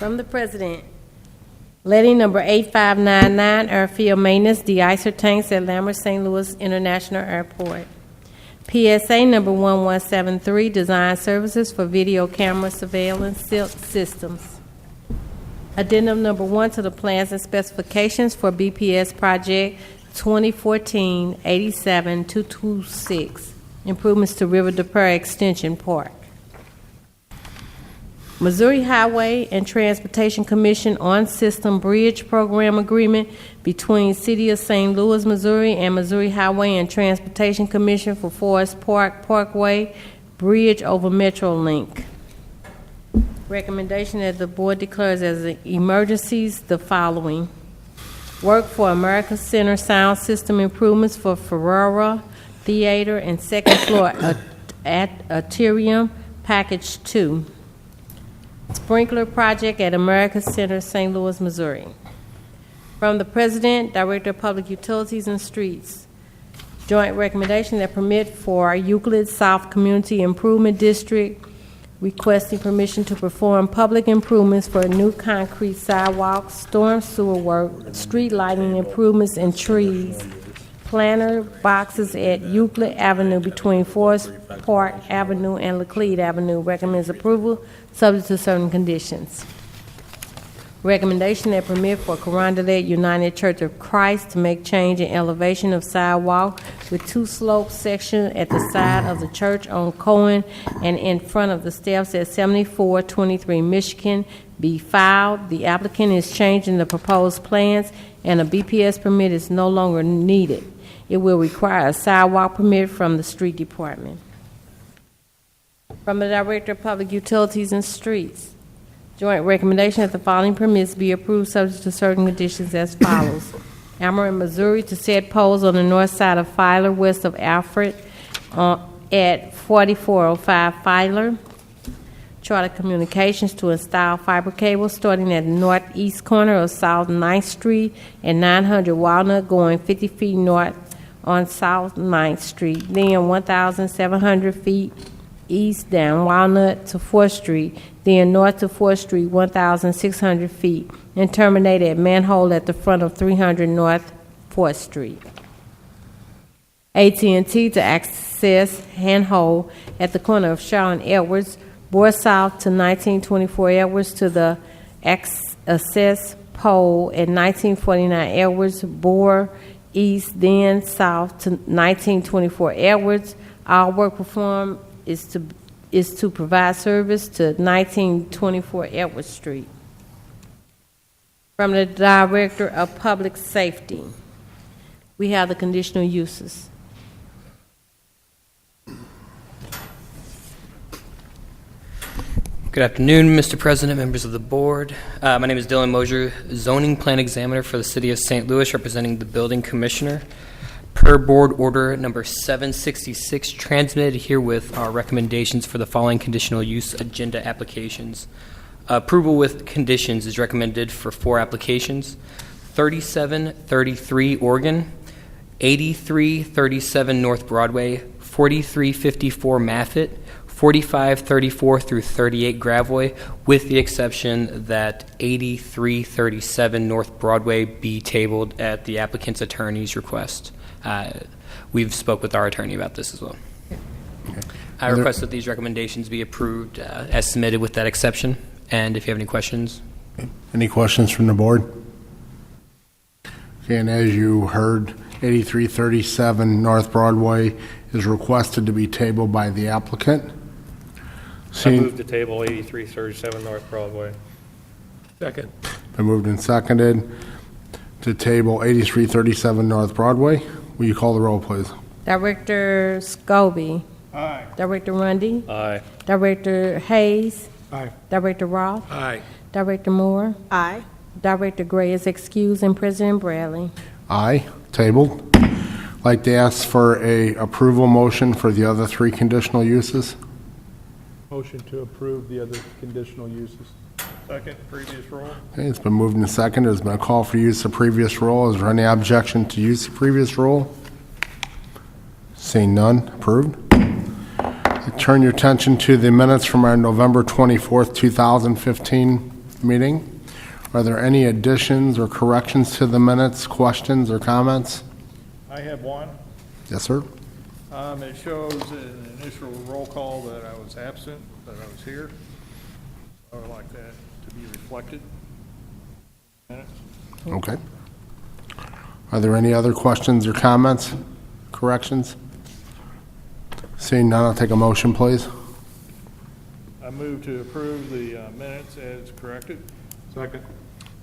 From the President, letting number 8599, airfield maintenance, de-icer tanks at Lambert St. Louis International Airport. PSA number 1173, design services for video camera surveillance systems. Addendum number 1 to the plans and specifications for BPS project 2014-87-226, improvements to River de Prairie Extension Park. Missouri Highway and Transportation Commission on-system bridge program agreement between City of St. Louis, Missouri and Missouri Highway and Transportation Commission for Forest Park Parkway Bridge over Metrolink. Recommendation that the board declares as emergencies the following. Work for America Center sound system improvements for Ferrara Theater and second floor atrium, package 2. Sprinkler project at America Center, St. Louis, Missouri. From the President, Director of Public Utilities and Streets, joint recommendation that permit for Euclid South Community Improvement District requesting permission to perform public improvements for new concrete sidewalks, storm sewer work, street lighting improvements, and trees. Planter boxes at Euclid Avenue between Forest Park Avenue and Laclede Avenue. Recommends approval subject to certain conditions. Recommendation that permit for Carondelet United Church of Christ to make change in elevation of sidewalk with 2 slope section at the side of the church on Cohen and in front of the steps at 7423 Michigan be filed. The applicant is changing the proposed plans and a BPS permit is no longer needed. It will require a sidewalk permit from the Street Department. From the Director of Public Utilities and Streets, joint recommendation that the following permits be approved subject to certain conditions as follows. Ameren, Missouri to set poles on the north side of Filer west of Alfred at 4405 Filer. Charter Communications to install fiber cables starting at the northeast corner of South 9th Street and 900 Walnut going 50 feet north on South 9th Street, then 1,700 feet east down Walnut to 4th Street, then north to 4th Street 1,600 feet, and terminate at manhole at the front of 300 North 4th Street. AT&T to access handhole at the corner of Shaw and Edwards, bore south to 1924 Edwards to the access pole at 1949 Edwards, bore east, then south to 1924 Edwards. All work performed is to provide service to 1924 Edwards Street. From the Director of Public Safety, we have the conditional uses. Good afternoon, Mr. President, members of the board. My name is Dylan Mosier, zoning plan examiner for the City of St. Louis, representing the building commissioner. Per board order number 766, transmitted herewith are recommendations for the following conditional use agenda applications. Approval with conditions is recommended for 4 applications: 3733 Oregon, 8337 North Broadway, 4354 Maffitt, 4534 through 38 Gravois, with the exception that 8337 North Broadway be tabled at the applicant's attorney's request. We've spoke with our attorney about this as well. Okay. I request that these recommendations be approved as submitted with that exception. And if you have any questions. Any questions from the board? Okay, and as you heard, 8337 North Broadway is requested to be tabled by the applicant. I move to table 8337 North Broadway. Second. Been moved and seconded to table 8337 North Broadway. Will you call the roll, please? Director Scobie. Aye. Director Rundy. Aye. Director Hayes. Aye. Director Roth. Aye. Director Moore. Aye. Director Gray is excused, and President Bradley. Aye. Tabled. I'd like to ask for a approval motion for the other 3 conditional uses. Motion to approve the other conditional uses. Second, previous roll. Okay, it's been moved and seconded. There's been a call for use of previous rule. Is there any objection to use of previous rule? Seeing none, approved. Turn your attention to the minutes from our November 24th, 2015 meeting. Are there any additions or corrections to the minutes, questions or comments? I have one. Yes, sir. It shows an initial roll call that I was absent, that I was here. I would like that to be reflected. Minutes. Okay. Are there any other questions or comments, corrections? Seeing none, I'll take a motion, please. I move to approve the minutes as corrected. Second.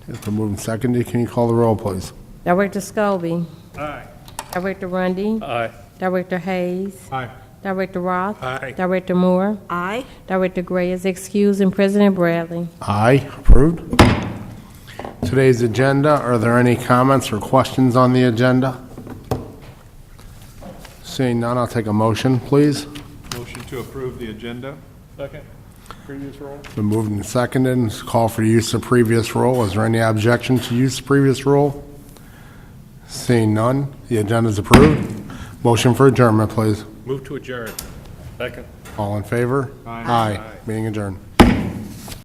It's been moved and seconded. Can you call the roll, please? Director Scobie. Aye. Director Rundy. Aye. Director Hayes. Aye. Director Roth. Aye. Director Moore. Aye. Director Gray is excused, and President Bradley. Aye, approved. Today's agenda, are there any comments or questions on the agenda? Seeing none, I'll take a motion, please. Motion to approve the agenda. Second. Previous roll. Been moved and seconded. Call for use of previous rule. Is there any objection to use of previous rule? Seeing none, the agenda is approved. Motion for adjournment, please. Move to adjourn. Second. All in favor? Aye. Meeting adjourned.